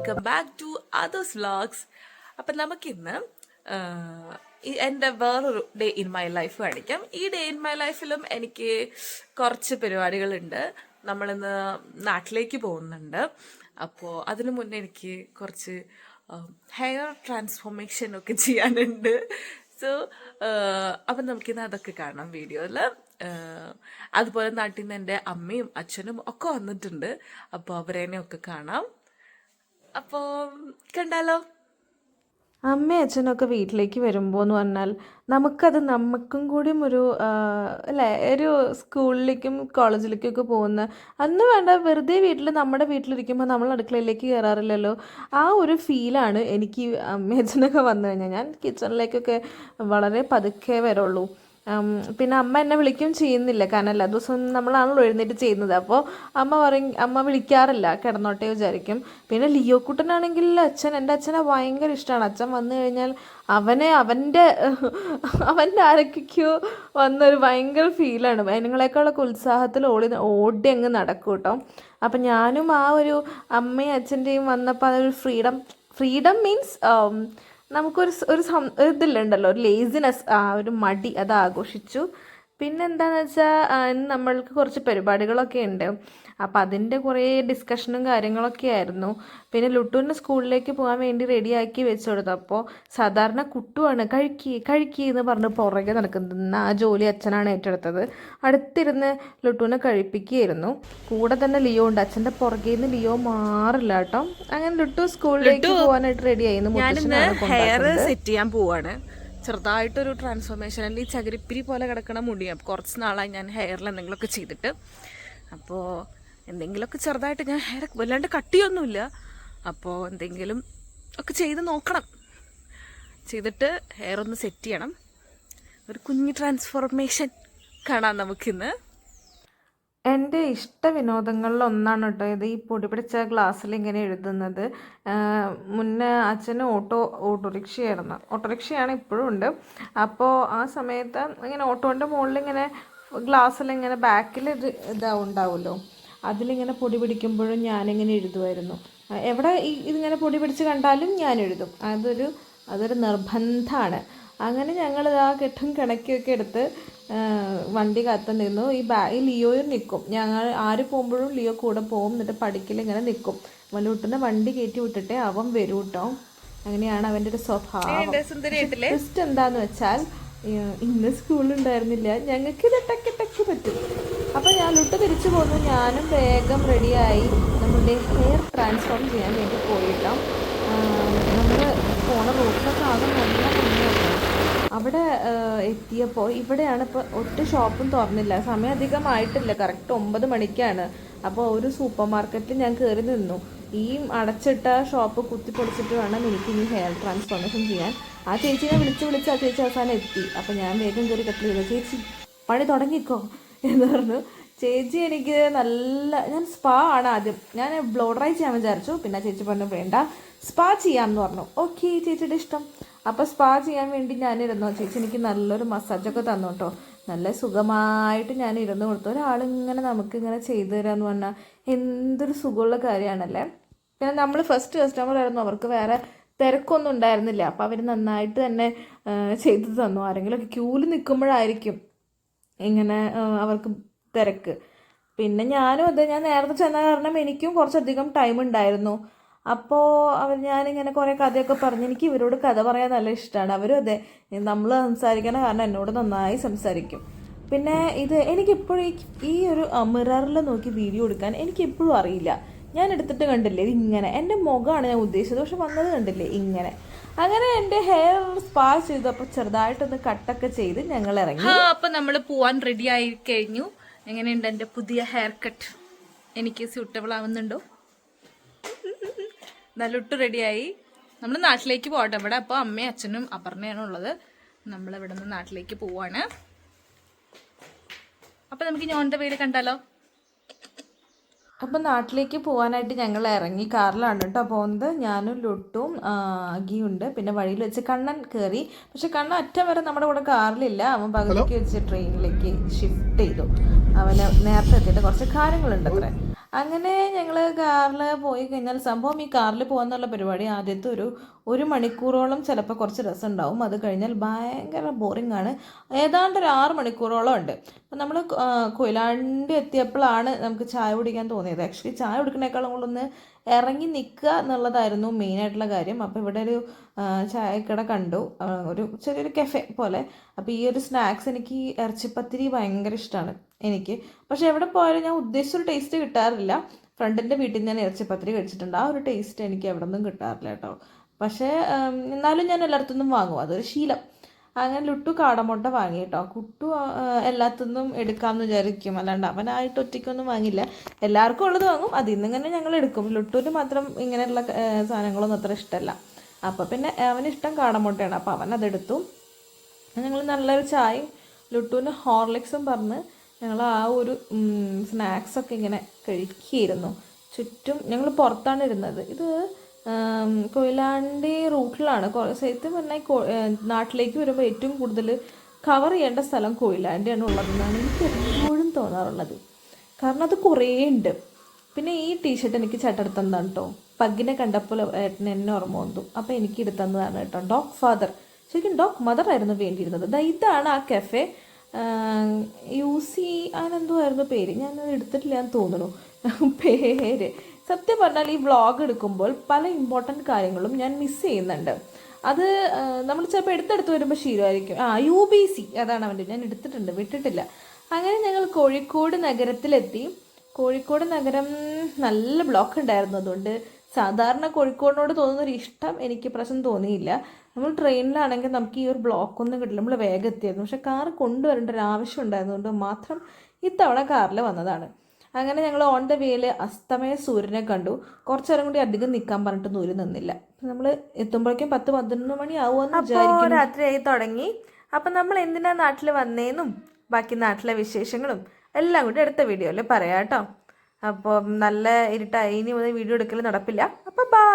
Welcome back to അതേഴ്സ് vlogs. അപ്പം നമുക്കിന്ന് എൻ്റെ വേറൊരു ഡേ ഇൻ മൈ ലൈഫ് കാണിക്കാം. ഈ ഡേ ഇൻ മൈ ലൈഫിലും എനിക്ക് കുറച്ച് പരിപാടികളുണ്ട്. നമ്മളിന്ന് നാട്ടിലേക്ക് പോകുന്നുണ്ട്. അപ്പോൾ അതിനു മുന്നേ എനിക്ക് കുറച്ച് ഹെയർ ട്രാൻസ്ഫോർമേഷൻ ഒക്കെ ചെയ്യാനുണ്ട്. സോ അപ്പം നമുക്കിന്ന് അതൊക്കെ കാണാം വീഡിയോയിൽ. അതുപോലെ നാട്ടിൽ നിന്ന് എൻ്റെ അമ്മയും അച്ഛനും ഒക്കെ വന്നിട്ടുണ്ട്. അപ്പോൾ അവരെന്നെ ഒക്കെ കാണാം. അപ്പോൾ കണ്ടാലോ? അമ്മയും അച്ഛനൊക്കെ വീട്ടിലേക്ക് വരുമ്പോൾ എന്ന് പറഞ്ഞാൽ നമുക്കും കൂടിയും ഒരു അല്ലേ, ഒരു സ്കൂളിലേക്കും കോളേജിലേക്കും ഒക്കെ പോകുന്ന അന്ന് വേണ്ട, വെറുതെ നമ്മുടെ വീട്ടിലിരിക്കുമ്പോൾ നമ്മൾ അടുക്കളയിലേക്ക് കയറാറില്ലല്ലോ. ആ ഒരു ഫീലാണ് എനിക്ക് അമ്മയും അച്ഛനൊക്കെ വന്നു കഴിഞ്ഞാൽ. ഞാൻ കിച്ചണിലേക്കൊക്കെ വളരെ പതുക്കെ വരുള്ളൂ. പിന്നെ അമ്മ എന്നെ വിളിക്കും ചെയ്യുന്നില്ല, കാരണം എല്ലാ ദിവസവും നമ്മളാണല്ലോ എഴുന്നേറ്റ് ചെയ്യുന്നത്. അപ്പോൾ അമ്മ വിളിക്കാറില്ല, കിടന്നോട്ടെ വിചാരിക്കും. പിന്നെ ലിയോ കുട്ടനാണെങ്കിൽ എൻ്റെ അച്ഛനെ ഭയങ്കര ഇഷ്ടമാണ്. അച്ഛൻ വന്നു കഴിഞ്ഞാൽ അവൻ്റെ ആരൊക്കെയോ വന്നൊരു ഭയങ്കര ഫീലാണ്. അതിനേക്കാളൊക്കെ ഉത്സാഹത്തിൽ ഓടി അങ്ങ് നടക്കും കേട്ടോ. അപ്പം ഞാനും ആ ഒരു അമ്മയും അച്ഛൻ്റെയും വന്നപ്പോൾ അതൊരു ഫ്രീഡം മീൻസ് നമുക്കൊരു ഇതില്ലുണ്ടല്ലോ, ഒരു ലേസിനെസ്, ഒരു മടി, അത് ആഘോഷിച്ചു. പിന്നെ എന്താണെന്ന് വെച്ചാൽ നമ്മൾക്ക് കുറച്ച് പരിപാടികളൊക്കെ ഉണ്ട്. അപ്പം അതിൻ്റെ കുറേ ഡിസ്കഷനും കാര്യങ്ങളൊക്കെ ആയിരുന്നു. പിന്നെ ലുട്ടുവിൻ്റെ സ്കൂളിലേക്ക് പോകാൻ വേണ്ടി റെഡിയാക്കി വെച്ചു കൊടുത്തു. അപ്പോൾ സാധാരണ കുട്ടുവാണ് കഴിക്കുക എന്ന് പറഞ്ഞ് പുറകെ നടക്കുന്നത്. ആ ജോലി അച്ഛനാണ് ഏറ്റെടുത്തത്. അടുത്തിരുന്ന് ലുട്ടുവിനെ കഴിപ്പിക്കുകയായിരുന്നു. കൂടെ തന്നെ ലിയോ ഉണ്ട്. അച്ഛൻ്റെ പുറകെ നിന്ന് ലിയോ മാറില്ല കേട്ടോ. അങ്ങനെ ലുട്ടു സ്കൂളിലേക്ക് പോകാനായിട്ട് റെഡി ആയിരുന്നു. ഹെയർ സെറ്റ് ചെയ്യാൻ പോവാണ്. ചെറുതായിട്ടൊരു ട്രാൻസ്ഫോർമേഷൻ. അല്ലെങ്കിൽ ഈ ചകിരിപ്പിരി പോലെ കിടക്കണ മുടിയാണ്. കുറച്ച് നാളായി ഞാൻ ഹെയറിൽ എന്തെങ്കിലുമൊക്കെ ചെയ്തിട്ട്. അപ്പോൾ എന്തെങ്കിലുമൊക്കെ ചെറുതായിട്ട്, ഞാൻ ഹെയർ വല്ലാണ്ട് കട്ടിയൊന്നുമില്ല. അപ്പോൾ എന്തെങ്കിലും ഒക്കെ ചെയ്ത് നോക്കണം. ചെയ്തിട്ട് ഹെയർ ഒന്ന് സെറ്റ് ചെയ്യണം. ഒരു കുഞ്ഞ് ട്രാൻസ്ഫോർമേഷൻ കാണാം നമുക്കിന്ന്. എൻ്റെ ഇഷ്ട വിനോദങ്ങളിലൊന്നാണ് കേട്ടോ ഇത്, ഈ പൊടി പിടിച്ച ഗ്ലാസ്സിൽ ഇങ്ങനെ എഴുതുന്നത്. മുന്നേ അച്ഛന് ഓട്ടോറിക്ഷയാണ്, ഇപ്പോഴും ഉണ്ട്. അപ്പോൾ ആ സമയത്ത് ഇങ്ങനെ ഓട്ടോൻ്റെ മുകളിൽ ഇങ്ങനെ ഗ്ലാസ്സിൽ ഇങ്ങനെ ബാക്കിൽ ഉണ്ടാവുമല്ലോ, അതിലിങ്ങനെ പൊടി പിടിക്കുമ്പോഴും ഞാനിങ്ങനെ എഴുതുമായിരുന്നു. എവിടെ ഇതിങ്ങനെ പൊടി പിടിച്ച് കണ്ടാലും ഞാൻ എഴുതും. അതൊരു നിർബന്ധമാണ്. അങ്ങനെ ഞങ്ങൾ ആ കെട്ടും കിണക്കിയൊക്കെ എടുത്ത് വണ്ടി കാത്തു നിന്നു. ഈ ലിയോയും നിൽക്കും. ഞങ്ങൾ ആര് പോകുമ്പോഴും ലിയോ കൂടെ പോകും. എന്നിട്ട് പഠിക്കൽ ഇങ്ങനെ നിൽക്കും. വല്ലൂട്ടിനെ വണ്ടി കയറ്റി വിട്ടിട്ടേ അവൻ വരൂ കേട്ടോ. അങ്ങനെയാണ് അവൻ്റെ ഒരു സ്വഭാവം. ട്വിസ്റ്റ് എന്താന്ന് വെച്ചാൽ ഇന്ന് സ്കൂളുണ്ടായിരുന്നില്ല. ഞങ്ങൾക്ക് ഇത് ടക്ക് പറ്റും. അപ്പോൾ ഞാൻ ലുട്ട് തിരിച്ചു പോന്നു. ഞാനും വേഗം റെഡിയായി നമ്മുടെ ഹെയർ ട്രാൻസ്ഫോം ചെയ്യാൻ വേണ്ടി പോയിട്ടോ. നമ്മൾ പോണ റൂട്ടിലൊക്കെ ആകെ നല്ല ഭംഗിയായിരുന്നു. അവിടെ എത്തിയപ്പോൾ ഇവിടെയാണ് ഇപ്പോൾ ഒറ്റ ഷോപ്പും തുറന്നില്ല. സമയം അധികമായിട്ടില്ല, കറക്റ്റ് 9 മണിക്കാണ്. അപ്പോൾ ഒരു സൂപ്പർ മാർക്കറ്റിൽ ഞാൻ കയറി നിന്നു. ഈ അടച്ചിട്ട ഷോപ്പ് കുത്തിപ്പൊളിച്ചിട്ട് വേണം എനിക്ക് ഇനി ഹെയർ ട്രാൻസ്ഫോർമേഷൻ ചെയ്യാൻ. ആ ചേച്ചിനെ വിളിച്ച് ആ ചേച്ചി അവസാനം എത്തി. അപ്പോൾ ഞാൻ വേഗം കയറി കട്ടിൽ ചെയ്തു. ചേച്ചി പണി തുടങ്ങിക്കോ എന്ന് പറഞ്ഞു. ചേച്ചി എനിക്ക് ഞാൻ സ്പാ ആണ് ആദ്യം, ഞാൻ ബ്ലോ ഡ്രൈ ചെയ്യാൻ വിചാരിച്ചു. പിന്നെ ചേച്ചി പറഞ്ഞു വേണ്ട, സ്പാ ചെയ്യാമെന്ന് പറഞ്ഞു. ഓക്കെ, ചേച്ചിയുടെ ഇഷ്ടം. അപ്പോൾ സ്പാ ചെയ്യാൻ വേണ്ടി ഞാനിരുന്നു. ചേച്ചി എനിക്ക് നല്ലൊരു മസാജൊക്കെ തന്നു കേട്ടോ. നല്ല സുഖമായിട്ട് ഞാൻ ഇരുന്ന് കൊടുത്തു. ഒരാളിങ്ങനെ നമുക്കിങ്ങനെ ചെയ്തു തരാമെന്ന് പറഞ്ഞാൽ എന്തൊരു സുഖമുള്ള കാര്യമാണല്ലേ. പിന്നെ നമ്മൾ ഫസ്റ്റ് കസ്റ്റമർ ആയിരുന്നു, അവർക്ക് വേറെ തിരക്കൊന്നും ഉണ്ടായിരുന്നില്ല. അപ്പോൾ അവർ നന്നായിട്ട് തന്നെ ചെയ്തു തന്നു. ആരെങ്കിലുമൊക്കെ ക്യൂവിൽ നിൽക്കുമ്പോഴായിരിക്കും ഇങ്ങനെ അവർക്ക് തിരക്ക്. പിന്നെ ഞാനും ഞാൻ നേരത്തെ ചെന്ന കാരണം എനിക്കും കുറച്ചധികം ടൈം ഉണ്ടായിരുന്നു. അപ്പോൾ ഞാനിങ്ങനെ കുറേ കഥയൊക്കെ പറഞ്ഞ്, എനിക്ക് ഇവരോട് കഥ പറയാൻ നല്ല ഇഷ്ടമാണ്. അവരും അതെ, നമ്മൾ സംസാരിക്കണ കാരണം എന്നോട് നന്നായി സംസാരിക്കും. പിന്നെ എനിക്കെപ്പോഴും ഈ ഒരു മിററിൽ നോക്കി വീഡിയോ എടുക്കാൻ എനിക്കെപ്പോഴും അറിയില്ല. ഞാൻ എടുത്തിട്ട് കണ്ടില്ലേ ഇങ്ങനെ, എൻ്റെ മുഖമാണ് ഞാൻ ഉദ്ദേശിച്ചത്, പക്ഷെ വന്നത് കണ്ടില്ലേ ഇങ്ങനെ. അങ്ങനെ എൻ്റെ ഹെയർ സ്പാ ചെയ്തപ്പോൾ ചെറുതായിട്ടൊന്ന് കട്ടൊക്കെ ചെയ്ത് ഞങ്ങൾ ഇറങ്ങി. അപ്പം നമ്മൾ പോവാൻ റെഡി ആയി കഴിഞ്ഞു. എങ്ങനെയുണ്ട് എൻ്റെ പുതിയ ഹെയർ കട്ട്? എനിക്ക് സ്യൂട്ടബിൾ ആവുന്നുണ്ടോ? നല്ലൊട്ട് റെഡിയായി. നമ്മൾ നാട്ടിലേക്ക് പോകട്ടെ. ഇവിടെ അപ്പോൾ അമ്മയും അച്ഛനും അപർണയാണ് ഉള്ളത്. നമ്മളിവിടെ നിന്ന് നാട്ടിലേക്ക് പോവാണ്. അപ്പം നമുക്ക് ഞോൻ്റെ വീട് കണ്ടാലോ? അപ്പം നാട്ടിലേക്ക് പോകാനായിട്ട് ഞങ്ങൾ ഇറങ്ങി. കാറിലാണ് കേട്ടോ പോകുന്നത്. ഞാനും ലുട്ടും അഗിയുണ്ട്. പിന്നെ വഴിയിൽ വെച്ച് കണ്ണൻ കയറി. പക്ഷെ കണ്ണൻ അറ്റം വരെ നമ്മുടെ കൂടെ കാറിലില്ല. അവൻ പകുതിക്ക് വെച്ച് ട്രെയിനിലേക്ക് ഷിഫ്റ്റ് ചെയ്തു. അവന് നേരത്തെ എത്തിയിട്ട് കുറച്ച് കാര്യങ്ങളുണ്ട് അത്രേ. അങ്ങനെ ഞങ്ങൾ കാറിൽ പോയി കഴിഞ്ഞാൽ സംഭവം ഈ കാറിൽ പോകാന്നുള്ള പരിപാടി ആദ്യത്തെ ഒരു മണിക്കൂറോളം ചിലപ്പോൾ കുറച്ച് രസമുണ്ടാവും. അത് കഴിഞ്ഞാൽ ഭയങ്കര ബോറിംഗ് ആണ്. ഏതാണ്ട് ഒരു 6 മണിക്കൂറോളം ഉണ്ട്. അപ്പം നമ്മൾ കൊയിലാണ്ടി എത്തിയപ്പോഴാണ് നമുക്ക് ചായ കുടിക്കാൻ തോന്നിയത്. ആക്ച്വലി ചായ കുടിക്കുന്നേക്കാളും കൊണ്ടൊന്ന് ഇറങ്ങി നിൽക്കുക എന്നുള്ളതായിരുന്നു മെയിനായിട്ടുള്ള കാര്യം. അപ്പോൾ ഇവിടെ ഒരു ചായക്കട കണ്ടു, ഒരു ചെറിയൊരു കഫെ പോലെ. അപ്പോൾ ഈ ഒരു സ്നാക്സ്, എനിക്ക് ഇറച്ചിപ്പത്തിരി ഭയങ്കര ഇഷ്ടമാണ് എനിക്ക്. പക്ഷേ എവിടെ പോയാലും ഞാൻ ഉദ്ദേശിച്ചൊരു ടേസ്റ്റ് കിട്ടാറില്ല. ഫ്രണ്ടിൻ്റെ വീട്ടിൽ നിന്ന് ഞാൻ ഇറച്ചിപ്പത്തിരി കഴിച്ചിട്ടുണ്ട്, ആ ഒരു ടേസ്റ്റ് എനിക്ക് എവിടെ നിന്നും കിട്ടാറില്ല കേട്ടോ. പക്ഷേ എന്നാലും ഞാൻ എല്ലായിടത്തുനിന്നും വാങ്ങും, അതൊരു ശീലം. അങ്ങനെ ലുട്ടു കാടമുട്ട വാങ്ങി കേട്ടോ. കുട്ടു എല്ലാത്തുനിന്നും എടുക്കാമെന്ന് വിചാരിക്കും, അല്ലാണ്ട് അവനായിട്ട് ഒറ്റയ്ക്കൊന്നും വാങ്ങില്ല. എല്ലാവർക്കും ഉള്ളത് വാങ്ങും, അതിൽ നിന്ന് ഇങ്ങനെ ഞങ്ങൾ എടുക്കും. ലുട്ടുവിന് മാത്രം ഇങ്ങനെയുള്ള സാധനങ്ങളൊന്നും അത്ര ഇഷ്ടമല്ല. അപ്പോൾ പിന്നെ അവനിഷ്ടം കാടമുട്ടയാണ്, അപ്പോൾ അവൻ അതെടുത്തു. ഞങ്ങൾ നല്ലൊരു ചായയും ലുട്ടുവിന് ഹോർലിക്സും പറഞ്ഞ് ഞങ്ങൾ ആ ഒരു സ്നാക്സൊക്കെ ഇങ്ങനെ കഴിക്കുകയായിരുന്നു. ചുറ്റും ഞങ്ങൾ പുറത്താണ് ഇരുന്നത്. ഇത് കൊയിലാണ്ടി റൂട്ടിലാണ്. സത്യം പറഞ്ഞാൽ നാട്ടിലേക്ക് വരുമ്പോൾ ഏറ്റവും കൂടുതൽ കവർ ചെയ്യേണ്ട സ്ഥലം കൊയിലാണ്ടിയാണ് ഉള്ളതെന്നാണ് എനിക്ക് എപ്പോഴും തോന്നാറുള്ളത്. കാരണം അത് കുറേ ഉണ്ട്. പിന്നെ ഈ ടീഷർട്ട് എനിക്ക് ചേട്ടെടുത്തതാണ് കേട്ടോ. പഗ്ഗിനെ കണ്ടപ്പോൾ ഏട്ടന് എന്നെ ഓർമ്മ വന്നു, അപ്പോൾ എനിക്ക് എടുത്തതാണ് കേട്ടോ. ഡോഗ് ഫാദർ, ശരിക്കും ഡോഗ് മദർ ആയിരുന്നു വേണ്ടിയിരുന്നത്. ഇതാണ് ആ കഫേ. യൂസി അതിനെന്തോ ആയിരുന്നു പേര്, ഞാനത് എടുത്തിട്ടില്ല എന്ന് തോന്നുന്നു പേര്. സത്യം പറഞ്ഞാൽ ഈ വ്ളോഗ് എടുക്കുമ്പോൾ പല ഇമ്പോർട്ടൻറ്റ് കാര്യങ്ങളും ഞാൻ മിസ് ചെയ്യുന്നുണ്ട്. അത് നമ്മൾ ചിലപ്പോൾ എടുത്തെടുത്ത് വരുമ്പോൾ ശീലമായിരിക്കും. UBC അതാണ് അവൻ്റെ, ഞാൻ എടുത്തിട്ടുണ്ട്, വിട്ടിട്ടില്ല. അങ്ങനെ ഞങ്ങൾ കോഴിക്കോട് നഗരത്തിലെത്തി. കോഴിക്കോട് നഗരം നല്ല ബ്ലോക്ക് ഉണ്ടായിരുന്നു. അതുകൊണ്ട് സാധാരണ കോഴിക്കോടിനോട് തോന്നുന്നൊരു ഇഷ്ടം എനിക്ക് പ്രശ്നം തോന്നിയില്ല. നമ്മൾ ട്രെയിനിലാണെങ്കിൽ നമുക്ക് ഈ ഒരു ബ്ലോക്കൊന്നും കിട്ടില്ല, നമ്മൾ വേഗം എത്തിയായിരുന്നു. പക്ഷേ കാർ കൊണ്ടുവരേണ്ട ഒരു ആവശ്യം ഉണ്ടായിരുന്നതുകൊണ്ട് മാത്രം ഇത്തവണ കാറിൽ വന്നതാണ്. അങ്ങനെ ഞങ്ങൾ ഓൺ ദ വേയിൽ അസ്തമയ സൂര്യനെ കണ്ടു. കുറച്ചു നേരം കൂടി അധികം നിൽക്കാൻ പറഞ്ഞിട്ട് ദൂരെ നിന്നില്ല. നമ്മൾ എത്തുമ്പോഴേക്കും 10-11 മണി ആവുമെന്ന് വിചാരിക്കുന്നു. രാത്രിയായി തുടങ്ങി. അപ്പം നമ്മൾ എന്തിനാ നാട്ടിൽ വന്നേന്നും ബാക്കി നാട്ടിലെ വിശേഷങ്ങളും എല്ലാം കൂടി അടുത്ത വീഡിയോയിൽ പറയാം കേട്ടോ. അപ്പോൾ നല്ല ഇരുട്ടായി, ഇനി മുതൽ വീഡിയോ എടുക്കൽ നടപ്പില്ല. അപ്പോൾ ബൈ.